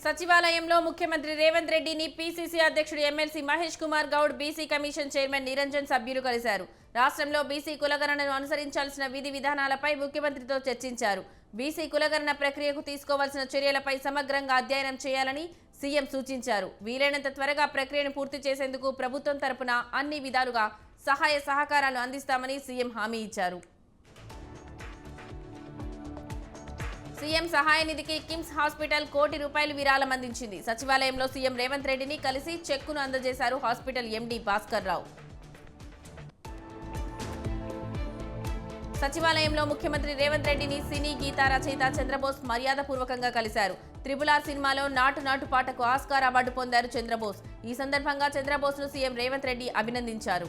సచివాలయంలో ముఖ్యమంత్రి రేవంత్ రెడ్డిని పీసీసీ అధ్యక్షుడు MLC Mahesh Kumar Goud, BC commission chairman Niranjan సభ్యులు కలిశారు. రాష్ట్రంలో బీసీ కులగణనను అనుసరించాల్సిన విధి విధానాలపై ముఖ్యమంత్రితో చర్చించారు. బీసీ కులగణన ప్రక్రియకు తీసుకోవాల్సిన చర్యలపై సమగ్రంగా అధ్యయనం చేయాలని సీఎం సూచించారు. వీలైనంత త్వరగా ప్రక్రియను పూర్తి చేసేందుకు ప్రభుత్వం తరపున అన్ని విధాలుగా సహాయ సహకారాలు అందిస్తామని సీఎం హామీ ఇచ్చారు. సీఎం సహాయ నిధికి కిమ్స్ హాస్పిటల్ ₹1 కోటి విరాళం అందించింది. సచివాలయంలో సీఎం రేవంత్ రెడ్డిని కలిసి చెక్కును అందజేశారు హాస్పిటల్ ఎండీ భాస్కర్ రావు. సచివాలయంలో ముఖ్యమంత్రి రేవంత్ రెడ్డిని సినీ గీత రచయిత చంద్రబోస్ మర్యాదపూర్వకంగా కలిశారు. RRR సినిమాలో నాటు నాటు పాటకు ఆస్కార్ అవార్డు పొందారు చంద్రబోస్. ఈ సందర్భంగా చంద్రబోస్ను సీఎం రేవంత్ రెడ్డి అభినందించారు.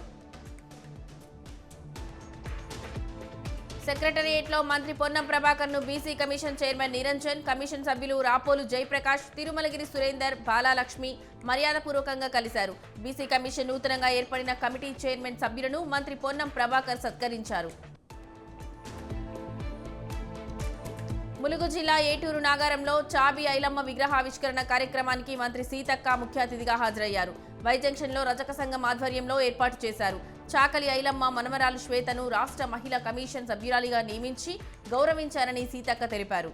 సెక్రటేరియట్లో మంత్రి పొన్నం ప్రభాకర్ ను BC commission chairman Niranjan, commission సభ్యులు రాపోలు జయప్రకాష్, తిరుమలగిరి సురేందర్, బాలాలక్ష్మి మర్యాదపూర్వకంగా కలిశారు. బీసీ కమిషన్ నూతనంగా ఏర్పడిన కమిటీ చైర్మన్ సభ్యులను మంత్రి పొన్నం ప్రభాకర్ సత్కరించారు. ములుగు జిల్లా ఏటూరు నాగారంలో చాబి ఐలమ్మ విగ్రహావిష్కరణ కార్యక్రమానికి మంత్రి సీతక్క ముఖ్య అతిథిగా హాజరయ్యారు. వై జంక్షన్లో రజక సంఘం ఆధ్వర్యంలో ఏర్పాటు చేశారు. చాకలి ఐలమ్మ మనమరాలు శ్వేతను రాష్ట్ర మహిళా కమిషన్ సభ్యురాలిగా నియమించి గౌరవించారని సీతక్క తెలిపారు.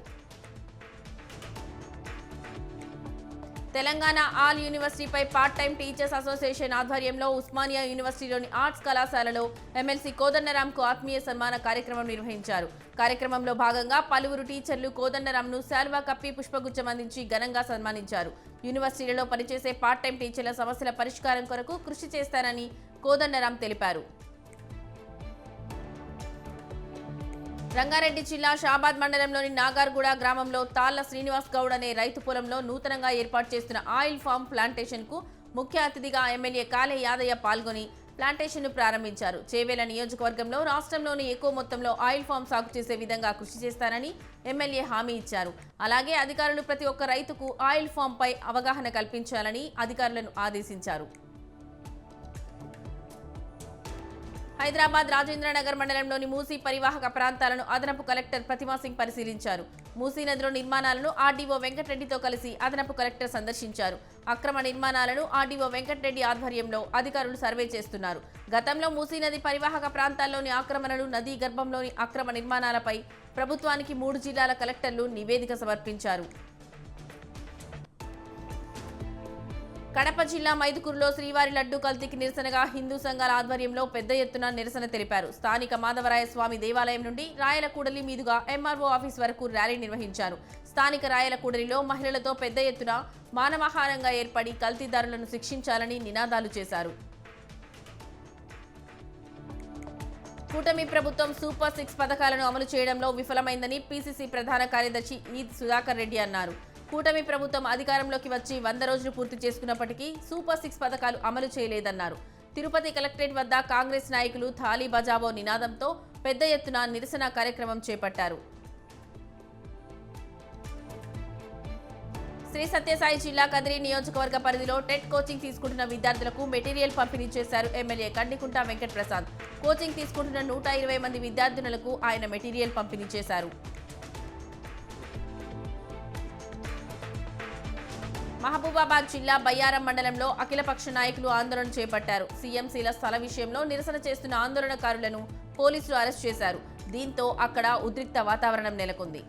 తెలంగాణ ఆల్ యూనివర్సిటీపై పార్ట్ టైం టీచర్స్ అసోసియేషన్ ఆధ్వర్యంలో ఉస్మానియా యూనివర్సిటీలోని ఆర్ట్స్ కళాశాలలో ఎమ్మెల్సీ కోదండరాంకు ఆత్మీయ సన్మాన కార్యక్రమం నిర్వహించారు. కార్యక్రమంలో భాగంగా పలువురు టీచర్లు కోదండరాంను శాల్వా కప్పి పుష్పగుచ్చం అందించి ఘనంగా సన్మానించారు. యూనివర్సిటీలో పనిచేసే పార్ట్ టైం టీచర్ల సమస్యల పరిష్కారం కొరకు కృషి చేస్తారని కోదండరాం తెలిపారు. రంగారెడ్డి జిల్లా షాబాద్ మండలంలోని నాగార్గూడ గ్రామంలో తాళ్ల శ్రీనివాస్ గౌడ్ అనే రైతు పొలంలో నూతనంగా ఏర్పాటు చేస్తున్న ఆయిల్ ఫామ్ ప్లాంటేషన్ కు ముఖ్య అతిథిగా ఎమ్మెల్యే కాలే యాదయ్య పాల్గొని ప్లాంటేషన్ ను ప్రారంభించారు. చేవేల నియోజకవర్గంలో రాష్ట్రంలోని ఎక్కువ మొత్తంలో ఆయిల్ ఫామ్ సాగు చేసే విధంగా కృషి చేస్తారని ఎమ్మెల్యే హామీ ఇచ్చారు. అలాగే అధికారులు ప్రతి ఒక్క రైతుకు ఆయిల్ ఫామ్ పై అవగాహన కల్పించాలని అధికారులను ఆదేశించారు. హైదరాబాద్ రాజేంద్రనగర్ మండలంలోని మూసీ పరివాహక ప్రాంతాలను అదనపు కలెక్టర్ ప్రతిమా సింగ్ పరిశీలించారు. మూసీ నదిలో నిర్మాణాలను ఆర్డీఓ వెంకటరెడ్డితో కలిసి అదనపు కలెక్టర్ సందర్శించారు. అక్రమ నిర్మాణాలను ఆర్డీఓ వెంకటరెడ్డి ఆధ్వర్యంలో అధికారులు సర్వే చేస్తున్నారు. గతంలో మూసీ నది పరివాహక ప్రాంతాల్లోని ఆక్రమణలు, నదీ గర్భంలోని అక్రమ నిర్మాణాలపై ప్రభుత్వానికి 3 జిల్లాల కలెక్టర్లు నివేదిక సమర్పించారు. కడప జిల్లా మైదుకూరులో శ్రీవారి లడ్డూ కల్తీకి నిరసనగా హిందూ సంఘాల ఆధ్వర్యంలో పెద్ద ఎత్తున నిరసన తెలిపారు. స్థానిక మాధవరాయ స్వామి దేవాలయం నుండి రాయలకూడలి మీదుగా ఎంఆర్ఓ ఆఫీస్ వరకు ర్యాలీ నిర్వహించారు. స్థానిక రాయలకూడలిలో మహిళలతో పెద్ద ఎత్తున మానవాహారంగా ఏర్పడి కల్తీదారులను శిక్షించాలని నినాదాలు చేశారు. కూటమి ప్రభుత్వం సూపర్ 6 పథకాలను అమలు చేయడంలో విఫలమైందని పీసీసీ ప్రధాన కార్యదర్శి ఈద్ సుధాకర్ రెడ్డి అన్నారు. కూటమి ప్రభుత్వం అధికారంలోకి వచ్చి 100 రోజులు పూర్తి చేసుకున్నప్పటికీ సూపర్ 6 పథకాలు అమలు చేయలేదన్నారు. తిరుపతి కలెక్టరేట్ వద్ద కాంగ్రెస్ నాయకులు థాలీ బజావో నినాదంతో పెద్ద ఎత్తున నిరసన కార్యక్రమం చేపట్టారు. శ్రీ సత్యసాయి జిల్లా కదిరి నియోజకవర్గ పరిధిలో టెట్ కోచింగ్ తీసుకుంటున్న విద్యార్థులకు మెటీరియల్ పంపిణీ చేశారు ఎమ్మెల్యే కండికుంట వెంకట్ ప్రసాద్. కోచింగ్ తీసుకుంటున్న 120 మంది విద్యార్థినులకు ఆయన మెటీరియల్ పంపిణీ చేశారు. మహబూబాబాద్ జిల్లా బయ్యారం మండలంలో అఖిలపక్ష నాయకులు ఆందోళన చేపట్టారు. సీఎంసీల స్థల విషయంలో నిరసన చేస్తున్న ఆందోళనకారులను పోలీసులు అరెస్ట్ చేశారు. దీంతో అక్కడ ఉద్రిక్త వాతావరణం నెలకొంది.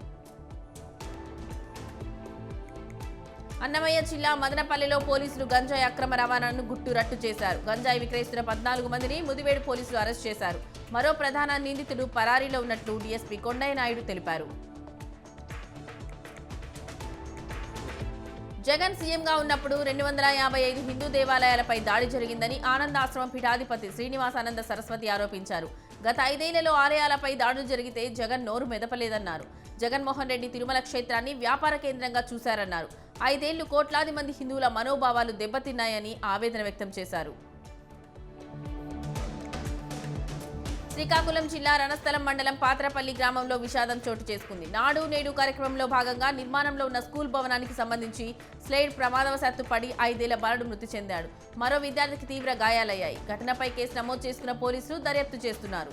అన్నమయ్య జిల్లా మదనపల్లిలో పోలీసులు గంజాయి అక్రమ రవాణాను గుట్టురట్టు చేశారు. గంజాయి విక్రయిస్తున్న 14 మందిని ముదివేడు పోలీసులు అరెస్ట్ చేశారు. మరో ప్రధాన నిందితుడు పరారీలో ఉన్నట్లు డీఎస్పీ కొండయ్య నాయుడు తెలిపారు. జగన్ సీఎంగా ఉన్నప్పుడు 255 హిందూ దేవాలయాలపై దాడి జరిగిందని ఆనందాశ్రమం పీఠాధిపతి శ్రీనివాసానంద సరస్వతి ఆరోపించారు. గత 5 ఏళ్లలో ఆలయాలపై దాడులు జరిగితే జగన్ నోరు మెదపలేదన్నారు. జగన్మోహన్ రెడ్డి తిరుమల క్షేత్రాన్ని వ్యాపార కేంద్రంగా చూశారన్నారు. 5 ఏళ్లు కోట్లాది మంది హిందువుల మనోభావాలు దెబ్బతిన్నాయని ఆవేదన వ్యక్తం చేశారు. శ్రీకాకుళం జిల్లా రణస్థలం మండలం పాత్రపల్లి గ్రామంలో విషాదం చోటు చేసుకుంది. నాడు నేడు కార్యక్రమంలో భాగంగా నిర్మాణంలో ఉన్న స్కూల్ భవనానికి సంబంధించి స్లైడ్ ప్రమాదవశాత్తు పడి 5 ఏళ్ల బాలుడు మృతి చెందాడు. మరో విద్యార్థికి తీవ్ర గాయాలయ్యాయి. ఘటనపై కేసు నమోదు చేసుకున్న పోలీసులు దర్యాప్తు చేస్తున్నారు.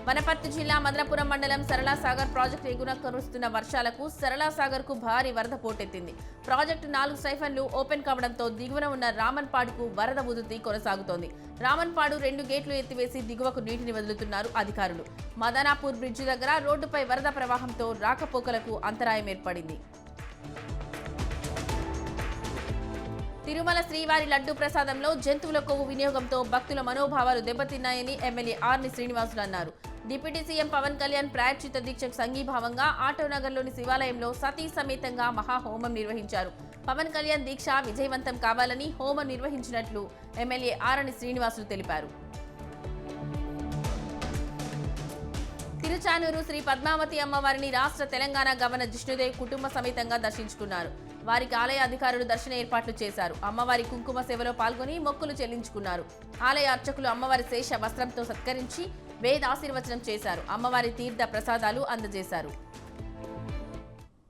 వనపర్తి జిల్లా మదనపురం మండలం సరళాసాగర్ ప్రాజెక్టు ఎగున కురుస్తున్న వర్షాలకు సరళాసాగర్ కు భారీ వరద పోటెత్తింది. ప్రాజెక్టు 4 సైఫన్లు ఓపెన్ కావడంతో దిగువన ఉన్న రామన్పాడుకు వరద ఉధృతి కొనసాగుతోంది. రామన్పాడు 2 గేట్లు ఎత్తివేసి దిగువకు నీటిని వదులుతున్నారు అధికారులు. మదనాపూర్ బ్రిడ్జి దగ్గర రోడ్డుపై వరద ప్రవాహంతో రాకపోకలకు అంతరాయం ఏర్పడింది. తిరుమల శ్రీవారి లడ్డూ ప్రసాదంలో జంతువుల కొవ్వు వినియోగంతో భక్తుల మనోభావాలు దెబ్బతిన్నాయని ఎమ్మెల్యే ఆర్ని శ్రీనివాసులు అన్నారు. డిప్యూటీ సీఎం పవన్ కళ్యాణ్ ప్రాయశ్చిత్త దీక్షకు సంఘీభావంగా ఆటోనగర్లోని శివాలయంలో సతీ సమేతంగా మహాహోమం నిర్వహించారు. పవన్ కళ్యాణ్ దీక్ష విజయవంతం కావాలని హోమం నిర్వహించినట్లు ఎమ్మెల్యే ఆర్ని శ్రీనివాసులు తెలిపారు. తిరుచానూరు శ్రీ పద్మావతి అమ్మవారిని రాష్ట్ర తెలంగాణ గవర్నర్ జిష్ణుదేవ్ కుటుంబ సమేతంగా దర్శించుకున్నారు. వారికి ఆలయ అధికారులు దర్శన ఏర్పాట్లు చేశారు. అమ్మవారి కుంకుమ సేవలో పాల్గొని మొక్కులు చెల్లించుకున్నారు. ఆలయ అర్చకులు అమ్మవారి శేష వస్త్రంతో సత్కరించి వేద ఆశీర్వచనం చేశారు. అమ్మవారి తీర్థ ప్రసాదాలు అందజేశారు.